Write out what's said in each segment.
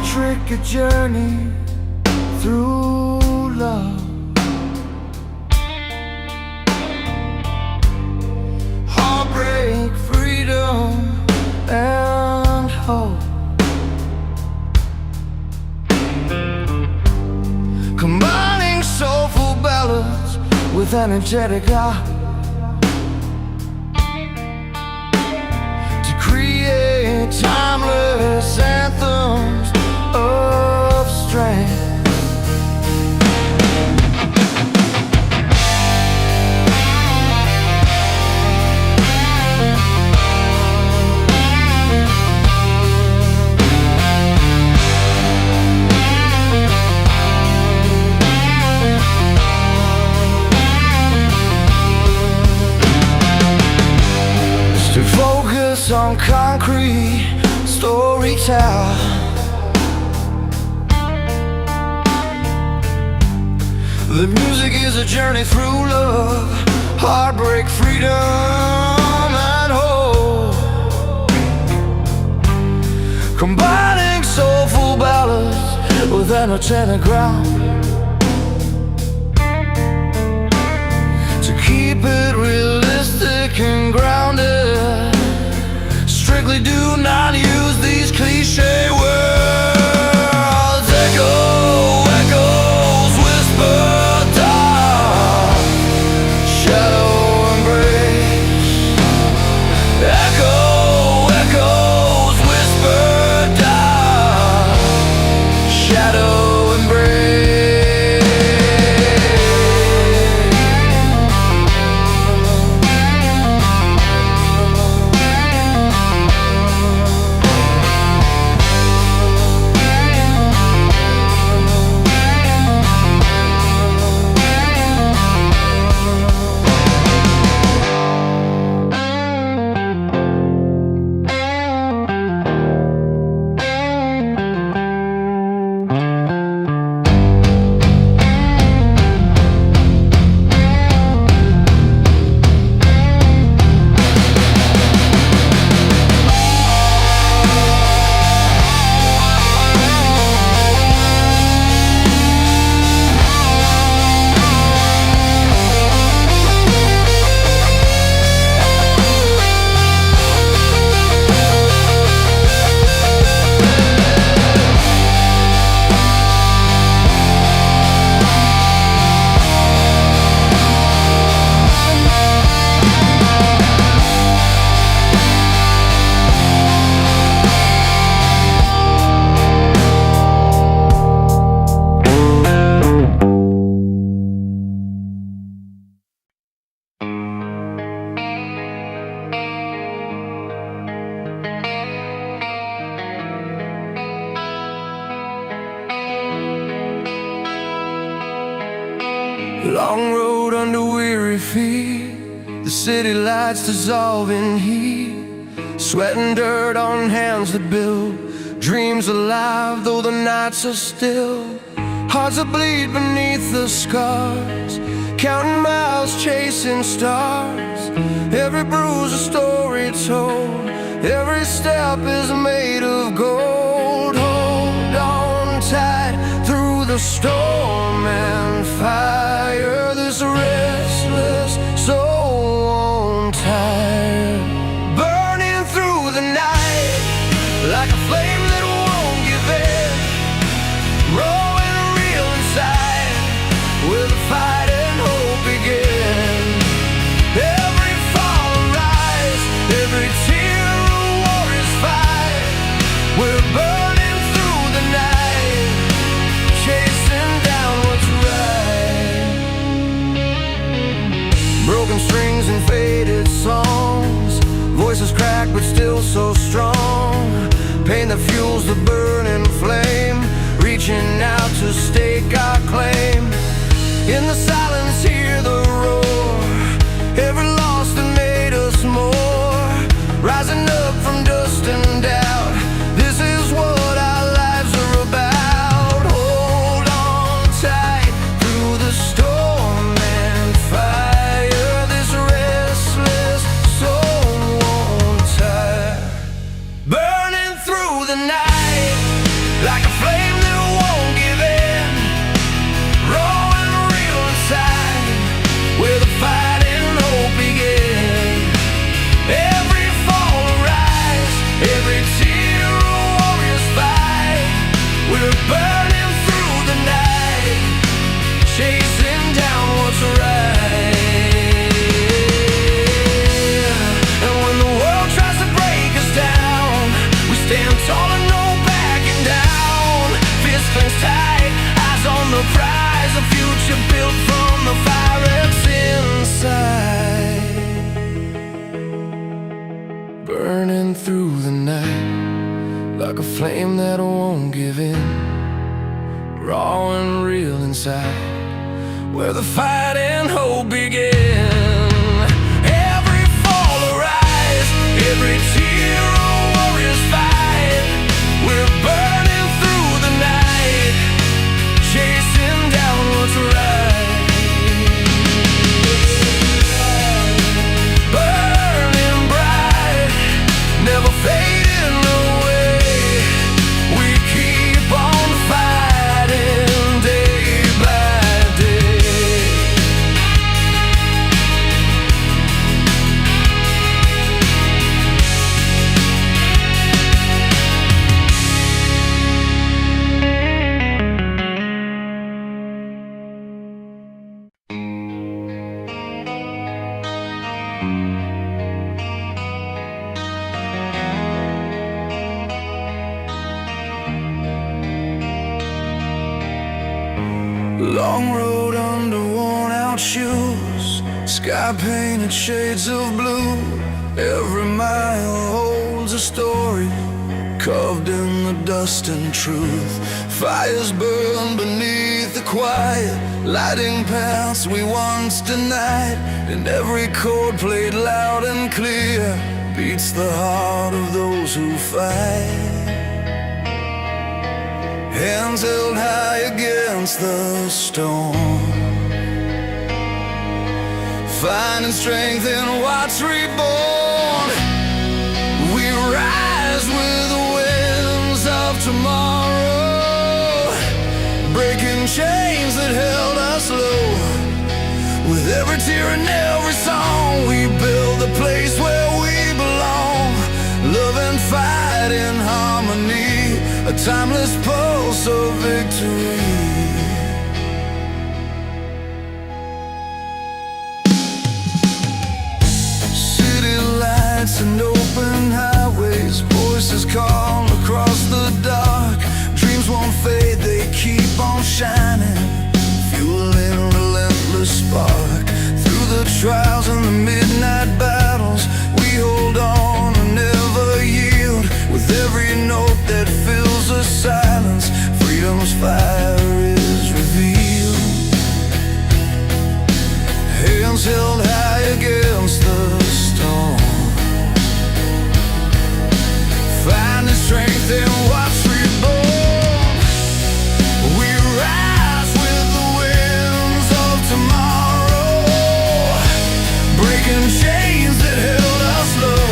trick, a journey through love. Heartbreak, freedom, and hope. Combining soulful ballads with energetic art to create timeless anthems of strength. To focus on concrete storytell, the music is a journey through love, heartbreak, freedom, and hope. Combining soulful ballads with energetic ground to keep it realistic and grounded. Strictly do not use these cliche words. Echo, echoes, whisper, dark, shadow, embrace. Echo, echoes, whisper, dark, shadow, embrace. Long road under weary feet, the city lights dissolve in heat. Sweat and dirt on hands that build dreams alive, though the nights are still. Hearts that bleed beneath the scars, counting miles, chasing stars. Every bruise a story told, every step is made of gold. Hold on tight through the storm and fire, this restless soul won't tire. Burning through the night like a flame that won't give in, growing real inside where the fight and hope begin. Every fall and rise, every tear a warrior's fight. We're burning through the night, chasing down what's right. Broken strings and faded songs, voices cracked but still so strong. Pain that fuels the burning flame, reaching out to stake our claim. In the silence hear the roar, every loss that made us more. Rising up from dust and doubt, this is what our lives are about. Hold on tight through the storm and fire, this restless soul won't tire. Burning through the night like a burning through the night like a flame that won't give in, raw and real inside, where the fight and hope begin. Every fall or rise, every tear a warrior's fight. We're burning through the night, chasing down what's right. Burning bright, never fading away. We keep on fighting day by day. Long road under worn-out shoes, sky-painted shades of blue. Every mile holds a story, carved in the dust and truth. Fires burn beneath the quiet, lighting paths we once denied. And every chord played loud and clear beats the heart of those who fight. Hands held high against the storm, finding strength in what's reborn. We rise with the winds of tomorrow, breaking chains that held us low. With every tear and every song, we build the place where we belong. Love and fight in harmony, a timeless pulse of victory. City lights and open highways, voices call across the dark. Dreams won't fade, they keep on shining, fueling a relentless spark. Through the trials and the midnight battles, we hold on and never yield. With every note that fills the silence, freedom's fire is revealed. Hands held high against the storm, finding strength in what's reborn. We rise with the winds of tomorrow, breaking chains that held us low.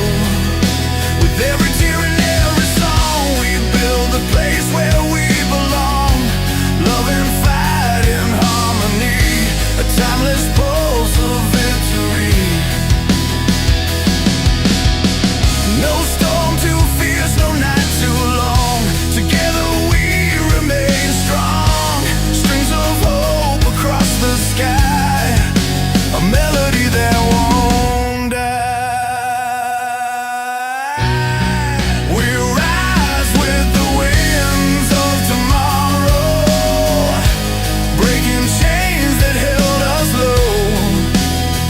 With every tear and every song, we build the place where we belong. Love and fight in harmony, a timeless pulse of victory. No storm too fierce, no night too long. Together we remain strong. Strings of hope across the sky, a melody that won't die. We rise with the winds of tomorrow, breaking chains that held us low.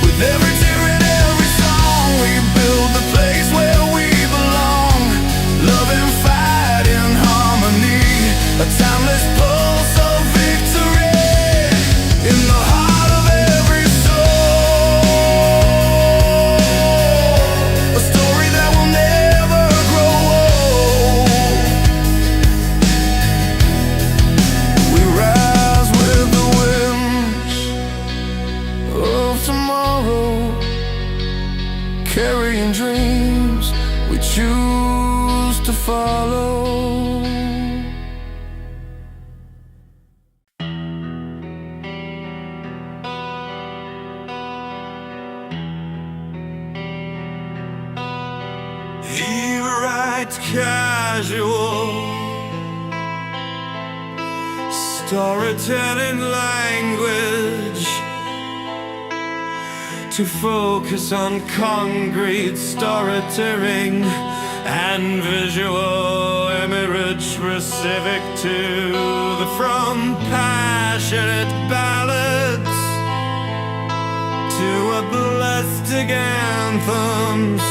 With every tear and every song, we build the place where we belong. Love and fight in harmony, a timeless pulse of victory in the heart of every soul. A story that will never grow old. We rise with the winds of tomorrow, carrying dreams we choose to follow. He writes casual storytelling language to focus on concrete storytelling and visual imagery specific to the from passionate ballads to a blessed anthems.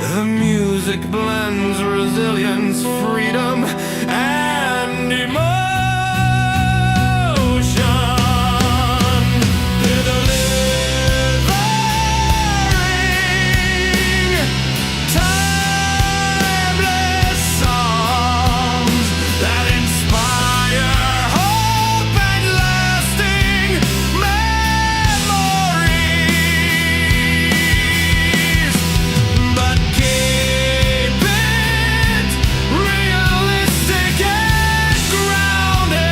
The music blends resilience, freedom, and emotion. Delivering timeless songs that inspire hope and lasting memories. But keep it realistic and grounded.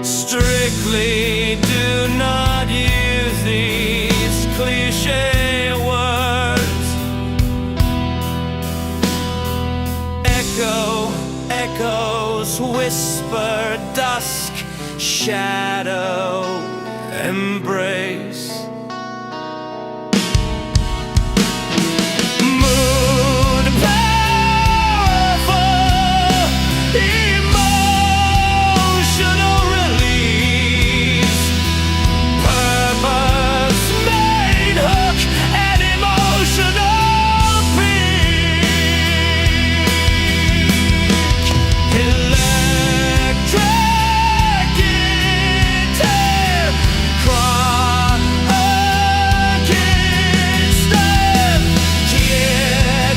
Strictly do not use these cliche words. Echo, echoes, whisper, dusk, shadow, embrace. Mood powerful, emotional release. Purpose main hook and emotional peak. Electric guitar, crocking step, get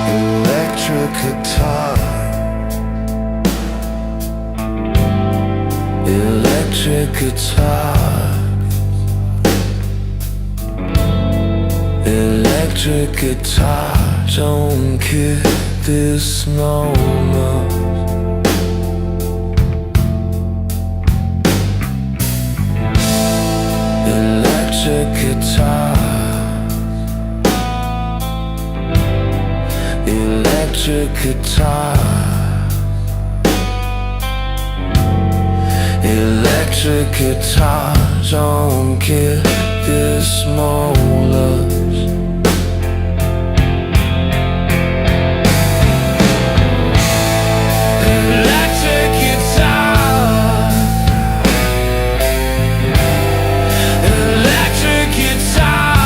electric guitar, electric guitar, electric guitar, don't kill this moment. Electric guitar, electric guitar, electric guitar, don't kill this moment. Electric guitar, electric guitar,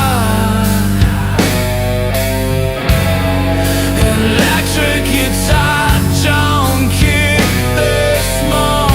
electric guitar, don't keep this moment.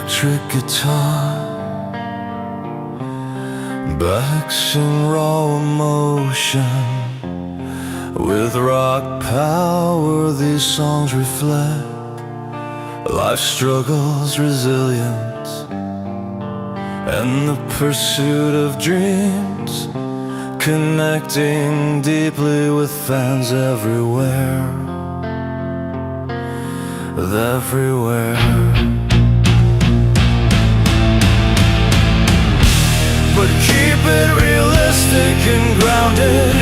electric guitar, backs in raw emotion. With rock power, these songs reflect life's struggles, resilience, and the pursuit of dreams, connecting deeply with fans everywhere, everywhere. But keep it realistic and grounded.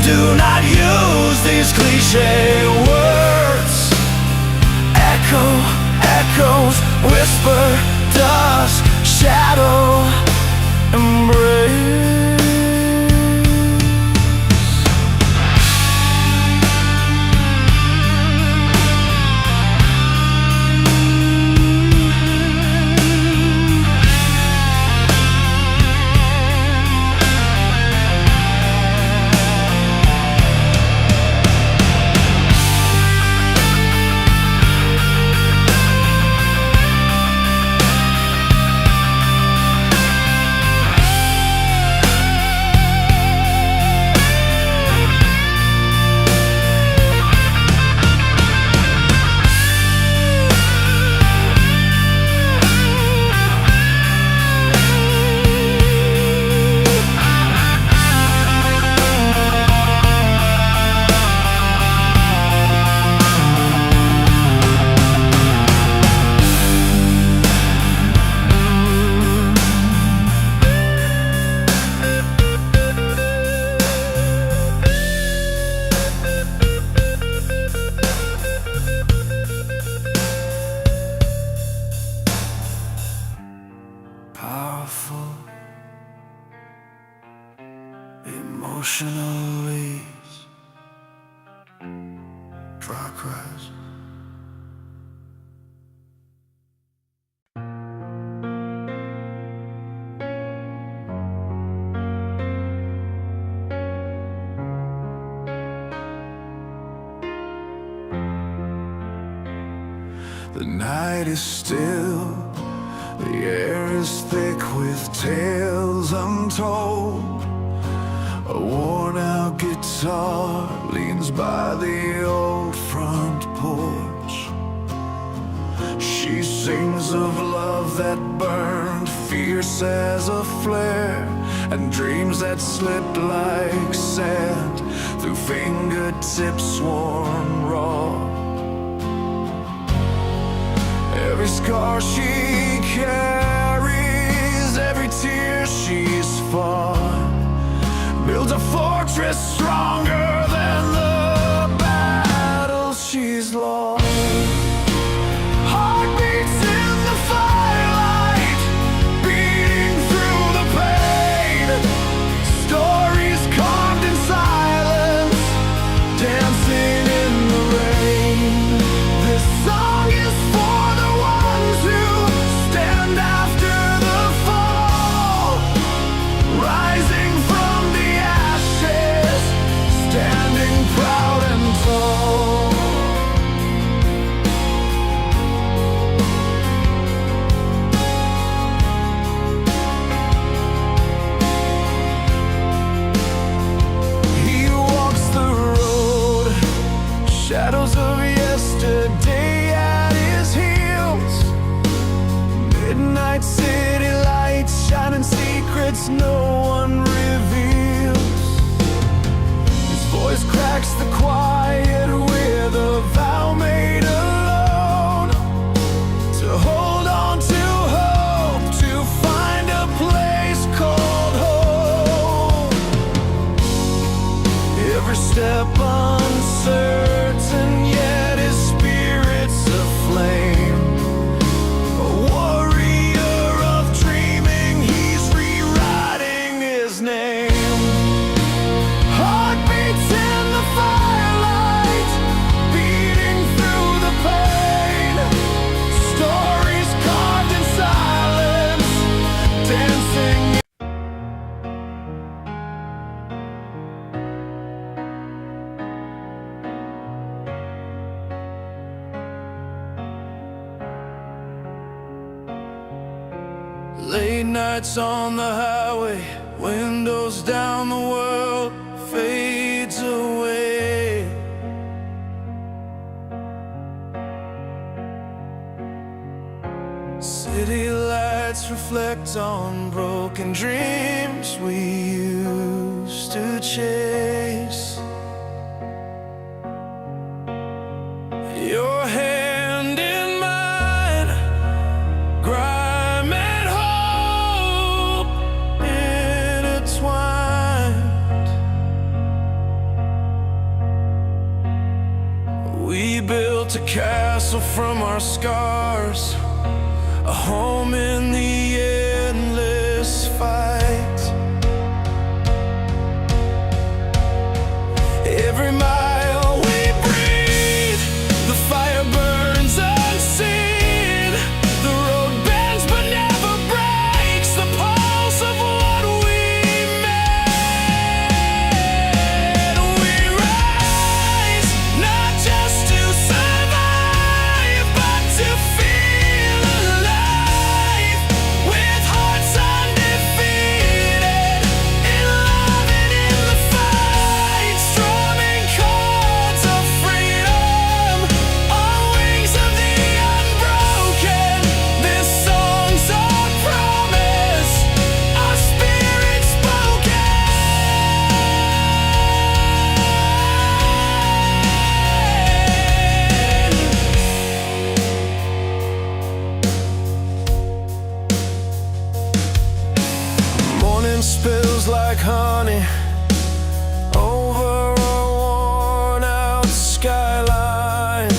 Do not use these cliche words. Echo, echoes, whisper, dust, shadow, embrace. Powerful, emotional leaves, dry cries. The night is still, the air is thick with tales untold. A worn-out guitar leans by the old front porch. She sings of love that burned fierce as a flare, and dreams that slipped like sand through fingertips worn raw. Every scar she carries, every tear she's fought, builds a fortress stronger than the battles she's lost. Heartbeats in the firelight, beating through the pain. Stories carved in silence, dancing in the rain. This song is for the ones who stand after the fall, rising from the ashes, standing proud and tall. He walks the road, shadows of yesterday at his heels. Midnight city lights, shining secrets no one reveals. His voice cracks the quiet with a vow made alone, to hold on to hope, to find a place called home. Every step uncertain, yet his spirit's aflame. A warrior of dreaming, he's rewriting his name. Heartbeats in the fire. Late nights on the highway, windows down, the world fades away. City lights reflect on broken dreams we used to chase. Your hand in mine, grime and hope intertwined. We built a castle from our scars, a home in the endless fight. Every mile we breathe, the fire burns unseen. The road bends but never breaks, the pulse of what we made. We rise, not just to survive, but to feel alive, with hearts undefeated, in love and in the fight, strumming chords of freedom on wings of the unbroken. This song's our promise, our spirit spoken. Morning spills like honey over a worn-out skyline.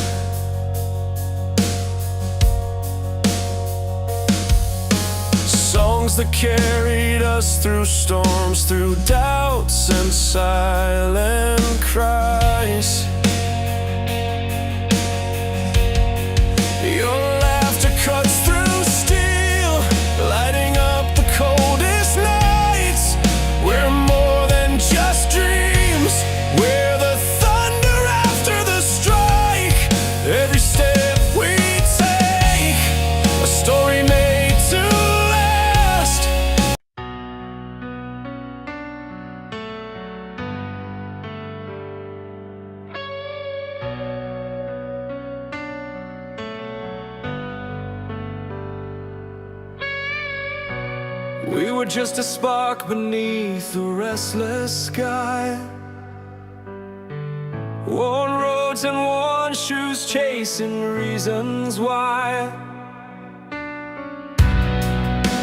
Songs that carried us through storms, through doubts and silent cries. Your laughter cuts through steel, lighting up the coldest nights. We're more than just dreams, we're the thunder after the strike. Every step we take, a story made to last. We were just a spark beneath the restless sky. Worn roads and worn shoes, chasing reasons why.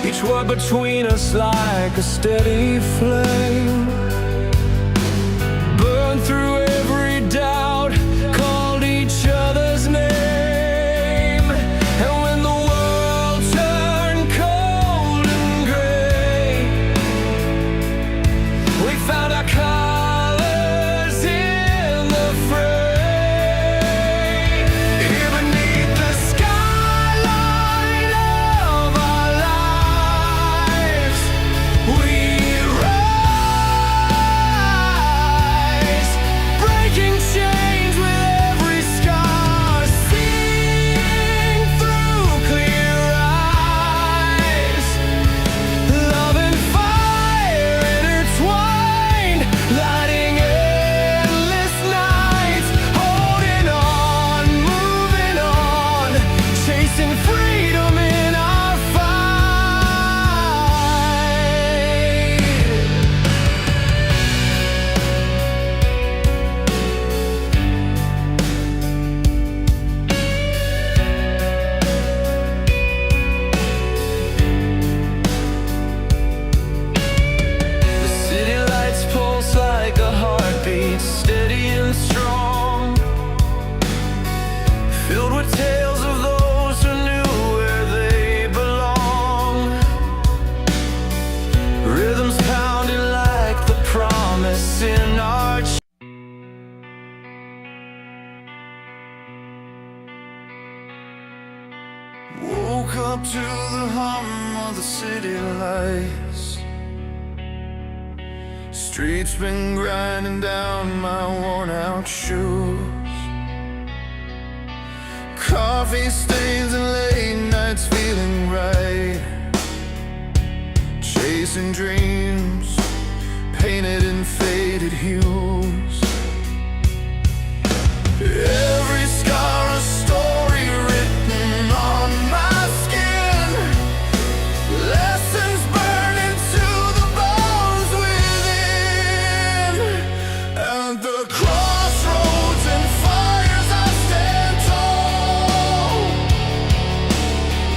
Each word between us like a steady flame, burned through every doubt, called each other's name. And when the world turned cold and gray, we found our colors in the fray. Here beneath the skyline of our lives, we rise, breaking chains with every scar, seeing through clear eyes. Love and fire intertwined, lighting endless nights, holding on, moving on, chasing freedom in our fight. The city lights pulse like a heartbeat, steady and strong, filled with tales of those who knew where they belong. Rhythms pounding like the promise in our woke up to the hum of the city lights. Streets been grinding down my worn-out shoes. Coffee stains and late nights feeling right. chasing dreams, painted in faded hues. Every scar a story written on my skin, lessons burned into the bones within. At the crossroads and fires I stand tall,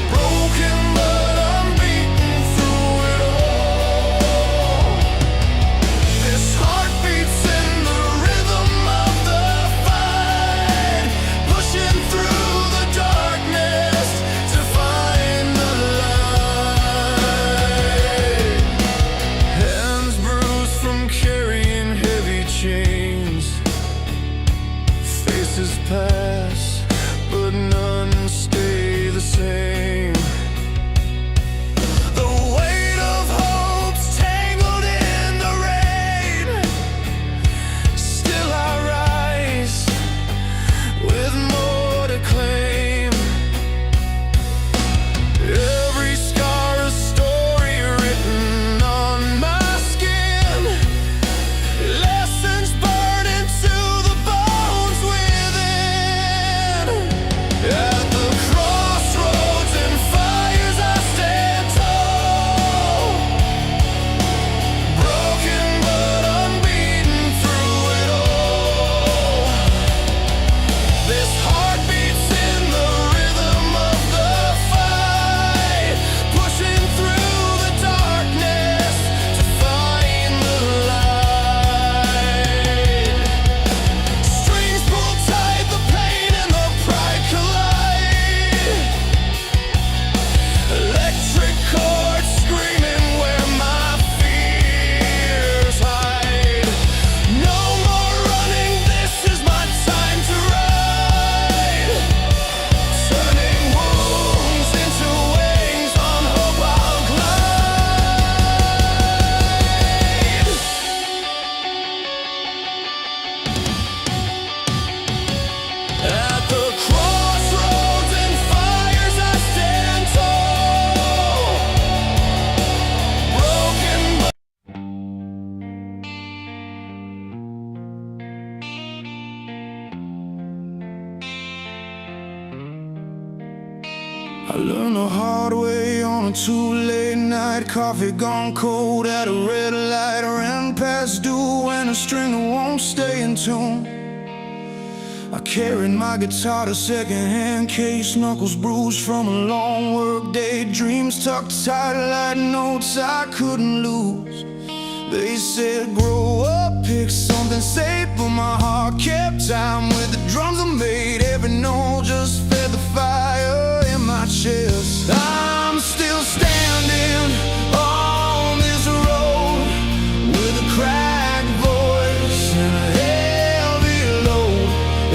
broken but unbeaten through it all. This heart beats in the rhythm of the fight, pushing through the darkness to find the light. Hands bruised from carrying heavy chains, faces pass, but none stay the same. The weight of hope's tangled in the rain. Still I rise with more to claim. Every scar a story written on my skin, lessons burned into the bones within. At the crossroads and fires I stand tall, broken but unbeaten through it all. This heart beats in the rhythm of the fight, pushing through the darkness to find the light. Strings pull tight, the pain and the pride collide. Electric chords screaming where my fears hide. No more running, this is my time to ride. Turning wounds into wings, on hope I'll glide. At the crossroads and fires I stand tall, broken but I learned the hard way on a too late night. Coffee gone cold at a red light. Ran past due and a string that won't stay in tune. I carried my guitar to secondhand case, knuckles bruised from a long work day. Dreams tucked tight like notes I couldn't lose. They said grow up, pick something safe, but my heart kept time with the drums I made. Every note just fed the fire in my chest. I'm still standing on this road with a cracked voice and a heavy load.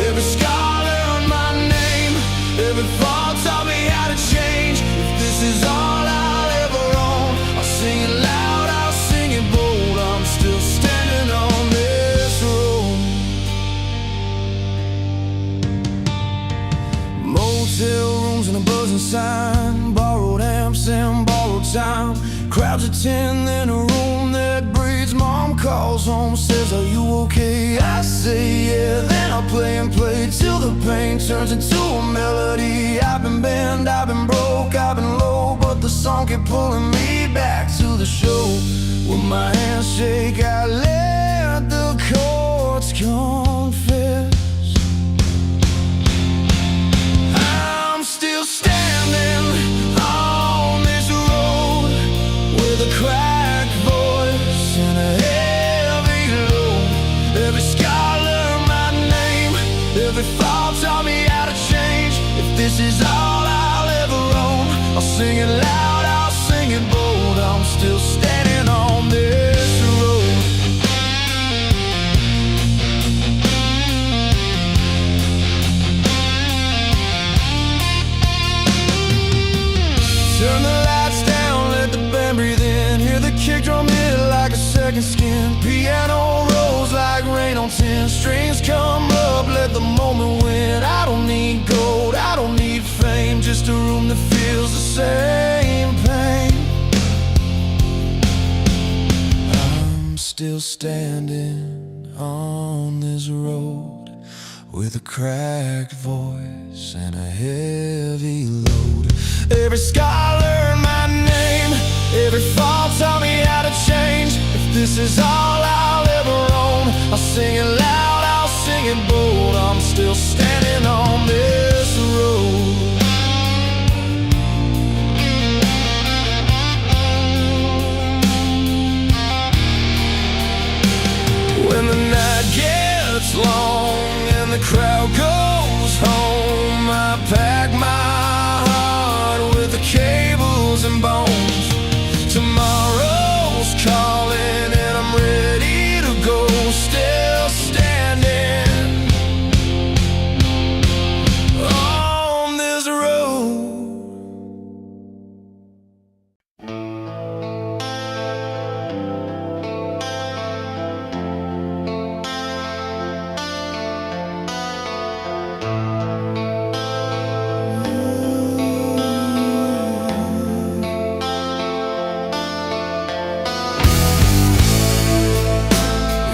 Every scar learned my name, every fall taught me how to change. If this is all I'll ever own, I'll sing it loud, I'll sing it bold. I'm still standing on this road. Motel rooms and a buzzing sign, borrowed amps and borrowed time. Crowds of 10 in a room that breathes. Mom calls home, says, are you okay? I say yeah, then I play and play till the pain turns into a melody. I've been bent, I've been broke, I've been low, but the song kept pulling me back to the show. With my hands shake, I let the chords confess. I'm still standing on this road with a cracked voice and a heavy load. Every scar learned my name, every fall taught me how to change. If this is all I'll ever own, I'll sing it loud, I'll sing it bold. I'm still standing on this road. Turn the lights down, let the band breathe in. Hear the kick drum hit like a second skin. Piano rolls like rain on tin. Strings come up, let the moment win. I don't need gold, I don't need fame, just a room that feels the same pain. still standing on this road with a cracked voice and a heavy load. Every scar learned my name, every fall taught me how to change. If this is all I'll ever own, I'll sing it loud, I'll sing it bold. I'm still standing on this road. When the night gets long and the crowd goes home, I pack my heart with the cables and bones. Tomorrow's calling and I'm ready to go, still standing on this road.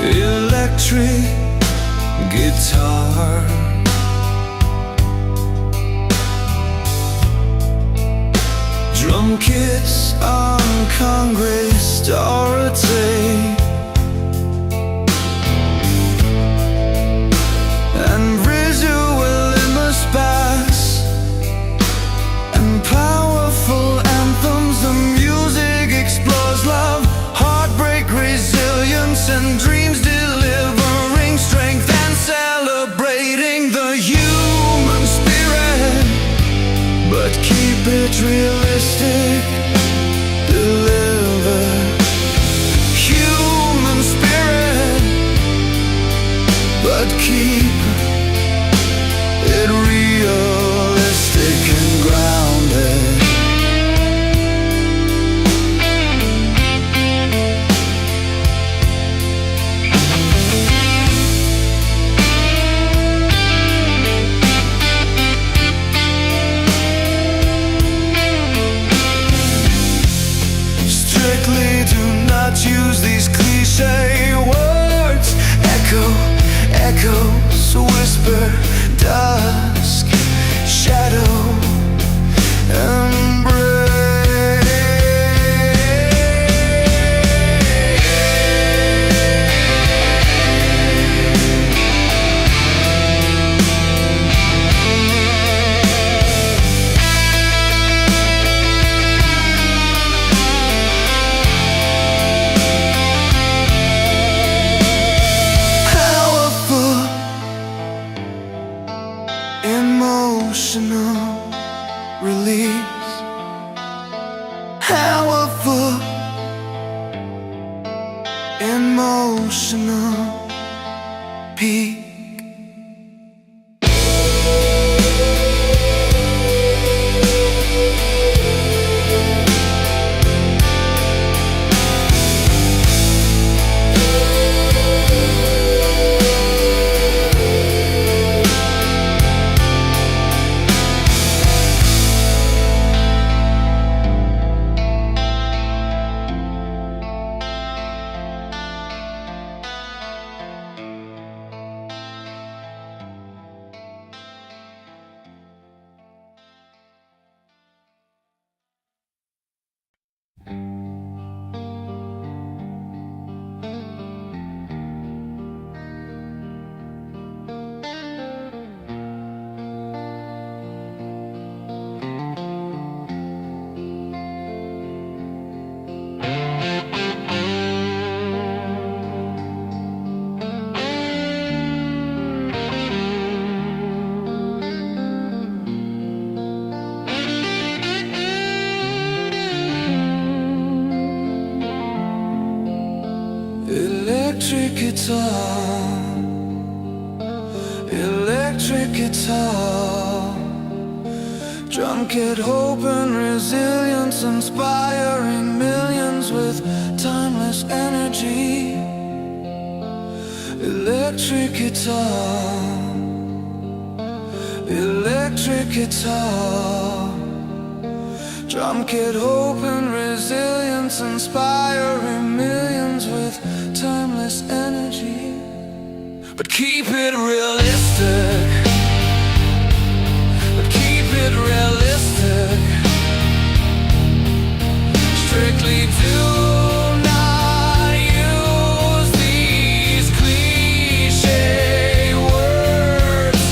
Electric guitar, drum kits on Congress Dorothy, and visual litmus pass, and powerful anthems. The music explores love, heartbreak, resilience, and dreams, delivering strength and celebrating the human spirit. But keep it realistic, deliver human spirit, but keep it realistic and grounded. Use these cliche words. Echoes, whisper, dusk, shadow, embrace. Emotional release, powerful, emotional peace. Electric guitar, electric guitar, drum kit, hope and resilience, inspiring millions with timeless energy. Electric guitar, electric guitar, Drum kit hope and resilience, inspiring millions with timeless energy. But keep it realistic, but keep it realistic. Strictly do not use these cliche words.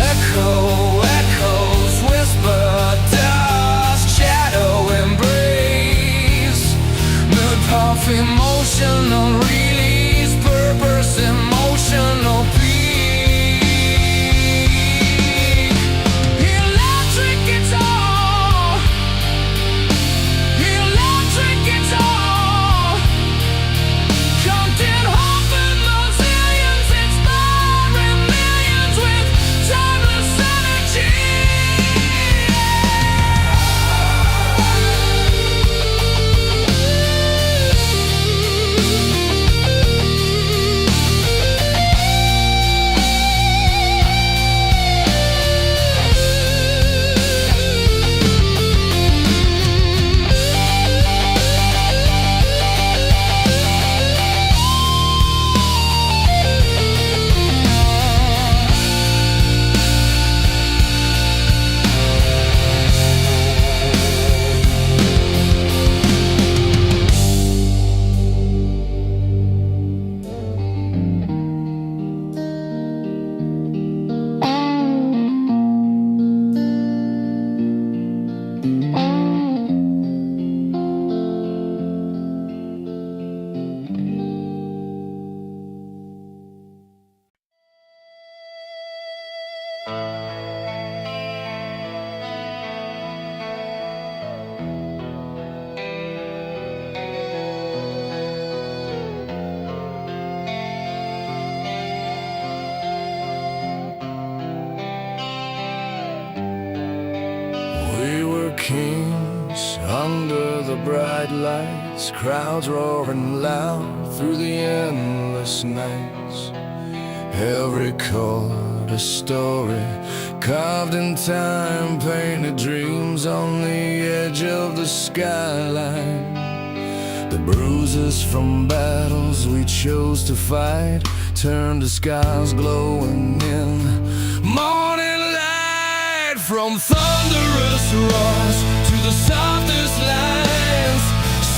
Echoes whisper, dust, shadow embrace. Mood puff, emotional release, purpose, emotional peak. Electric guitar, electric guitar. Content, hope, and resilience, inspiring millions with timeless energy. We were kings under the bright lights, crowds roaring loud through the endless nights. Every chord a story, carved in time, painted dreams on the edge of the skyline. The bruises from battles we chose to fight turned to skies glowing in morning light. From thunderous roars to the softest lines,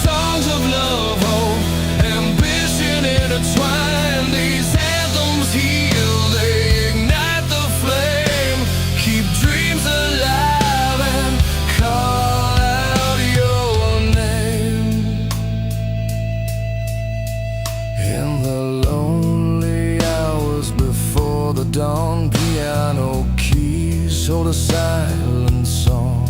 songs of love, hope, ambition intertwined. These anthems heal, they ignite the flame, keep dreams alive and call out your name. In the lonely hours before the dawn, piano keys hold a silent song.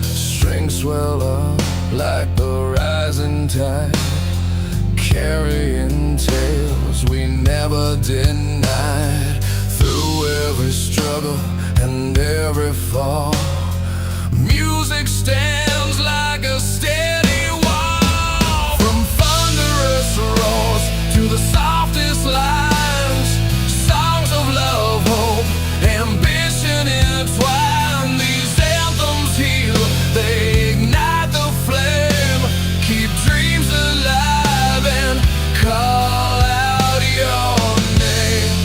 Strings swell up like the rising tide, carrying tales we never denied. Through every struggle and every fall, music stands like a steady wall. From thunderous roars to the softest lines, songs of love, hope, ambition intertwine. These anthems heal, they ignite the flame, keep dreams alive and call out your name.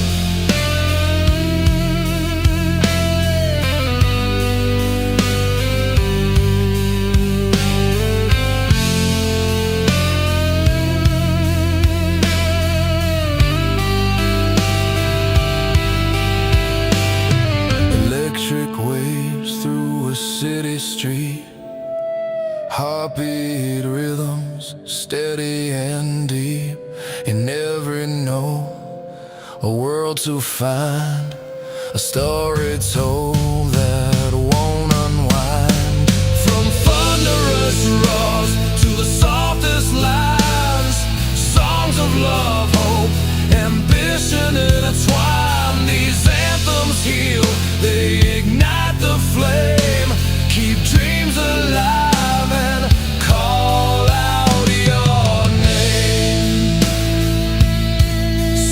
Electric waves through a city street, heartbeat rhythms steady and deep. In every note, a world to find, a story told that won't unwind. From thunderous roars to the softest lines, songs of love, hope, ambition intertwine. These anthems heal, they ignite the flame, keep dreams alive and call out your name.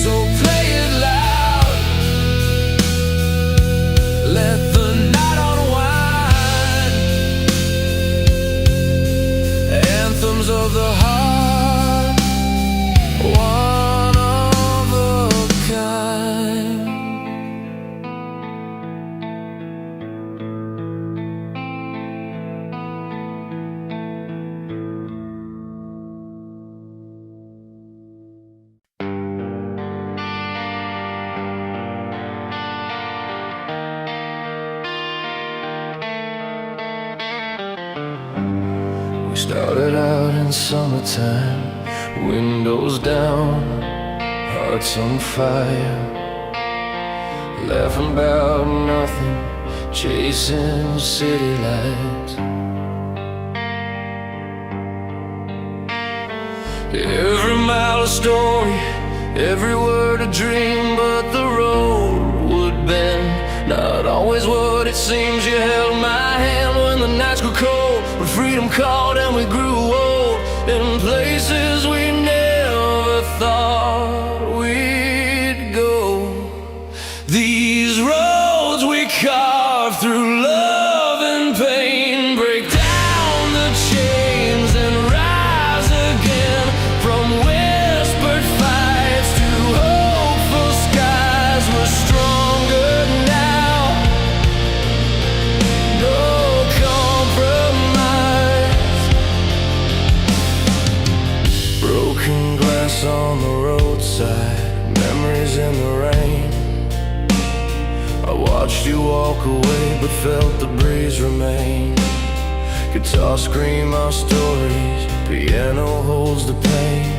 So play it loud, let Started out in summertime, windows down, hearts on fire, laughing about nothing, chasing city lights. Every mile a story, every word a dream, but the road would bend, not always what it seems. You held my hand when the nights grew cold, when freedom called and we grew old, in places we never thought we'd go. These roads we carve through love and pain, break down the chains and rise again, from whispered fights to hopeful skies. We're stronger now, no compromise. Broken glass on the roadside, memories in the rain. I watched you walk away, but felt the breeze remain. Guitar scream our stories, piano holds the pain.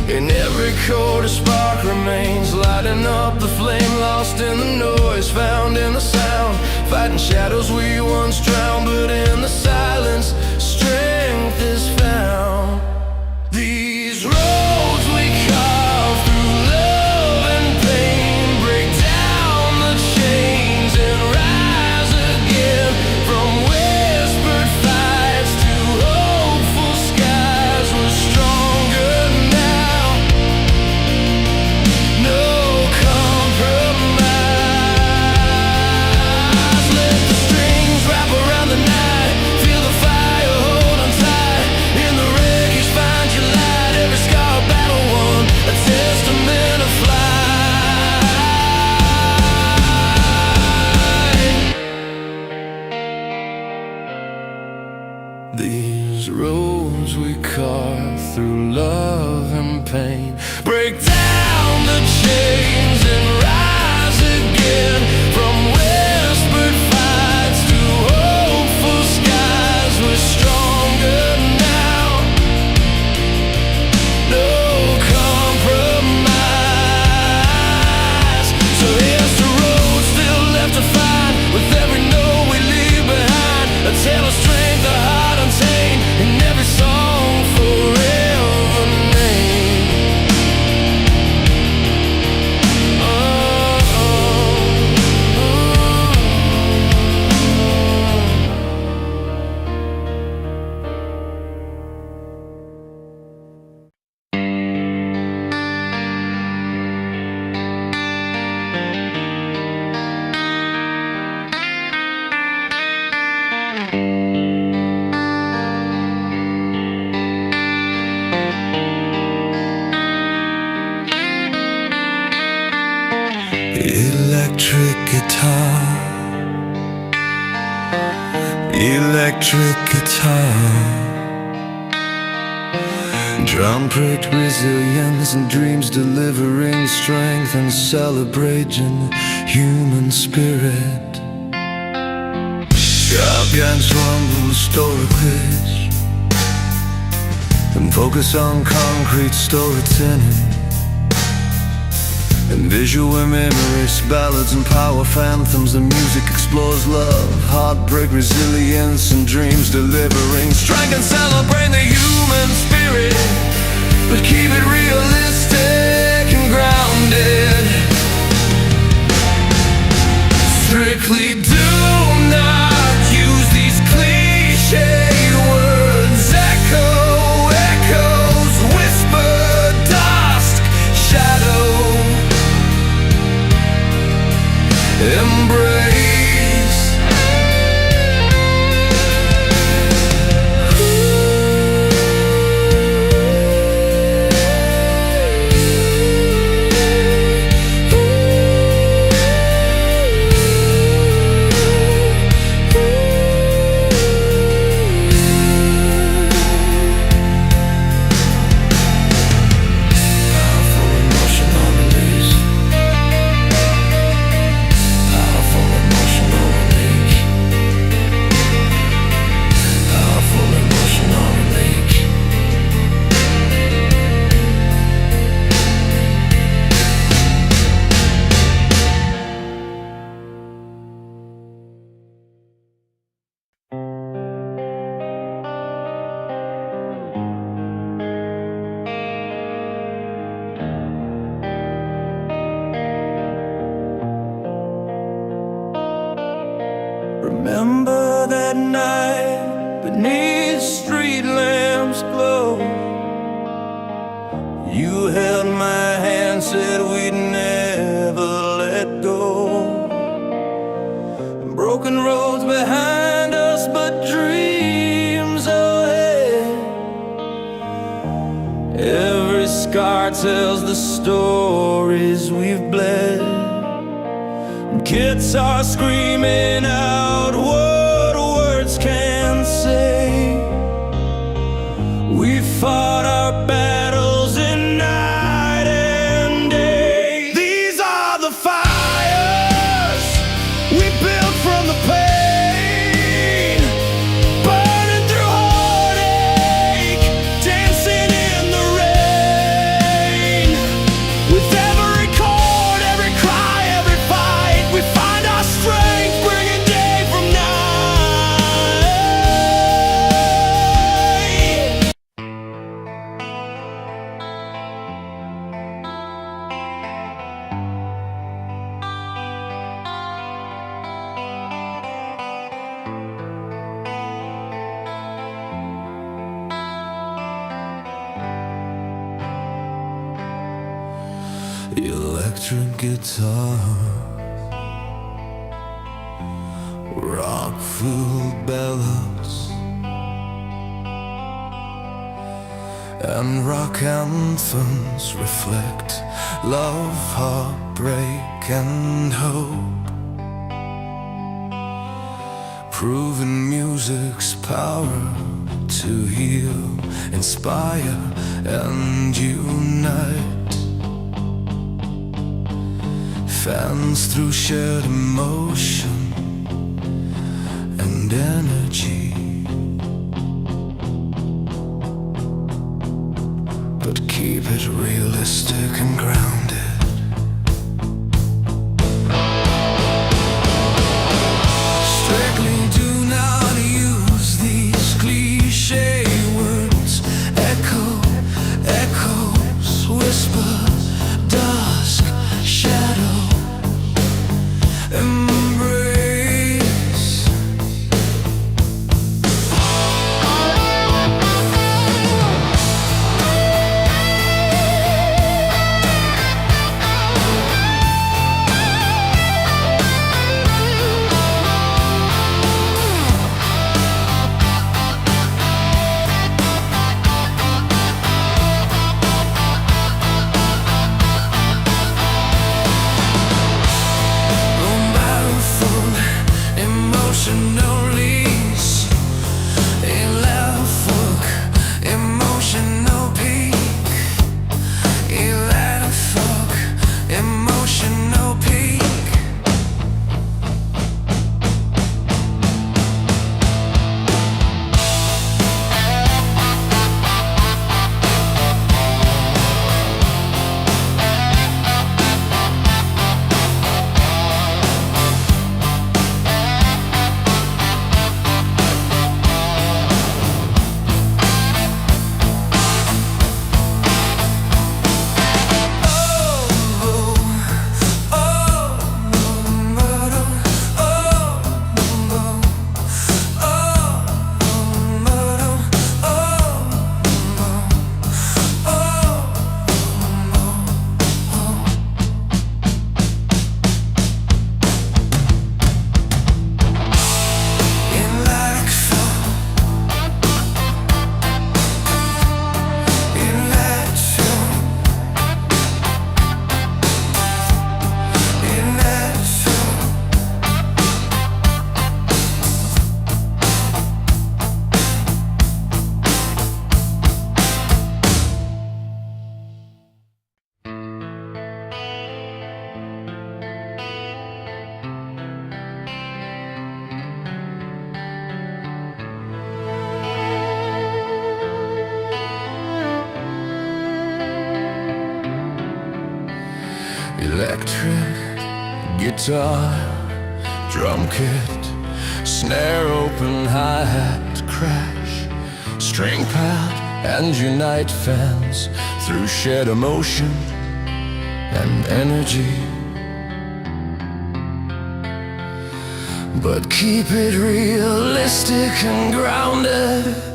In every chord a spark remains, lighting up the flame, lost in the noise, found in the sound, fighting shadows we once drowned, but in the silence, strength is found. These roads we carve through love and pain, break down the chains and rise again, from whispered fights to hopeful skies. We're stronger now, no compromise. Let the strings wrap around the night, feel the fire, hold on tight. In the wreckage find your light, every scar a battle won, a testament of flight. These roads we carve through love and pain, break down the chains and rise again, from whispered fights to hopeful skies. We're stronger now, no compromise. So here's the road still left to find, with every note we leave behind, a tale of strength, a heart untamed, in every song forever named. Electric guitar, electric guitar, drum-pricked resilience and dreams delivering strength and celebrating human spirit. Sharp yanks rumble story and focus on concrete storytelling, and visual memories, ballads and power phantoms. The music explores love, heartbreak, resilience, and dreams delivering strength and celebrate the human spirit, but keep it realistic and grounded. Strictly do not use these cliche words. Echo, echoes, whisper, dusk, shadow. Embrace. Remember that night beneath street lamps glow. You held my hand, said we'd never let go. Broken roads behind us, but dreams ahead. Every scar tells the stories we've bled. Kids are screaming out what words can't say. We fought our battles in night and day. These are the fires we built from the pain, burning through heartache, dancing in the rain. With every chord, every cry, every fight, we find our strength, bringing day from night. Electric guitar, rock-filled ballads, and rock anthems reflect love, heartbreak, and hope, proving music's power to heal, inspire, and unite. Fans through shared emotion and energy, but keep it realistic and grounded. Strictly do not use these cliche words. Echo, echoes, whisper, dusk, shadow, embrace. Emotional lease, a left hook, emotional peak, a left hook, emotional peak. Electric guitar, drum kit, snare open, hi-hat crash, string pad and unite fans through shared emotion and energy. but keep it realistic and grounded.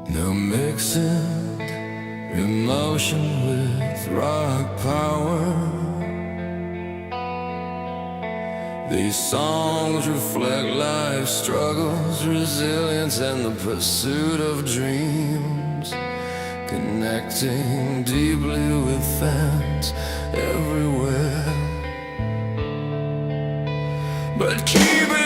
Now mixing emotion with rock power. These songs reflect life's struggles, resilience, and the pursuit of dreams, connecting deeply with fans everywhere. But keep it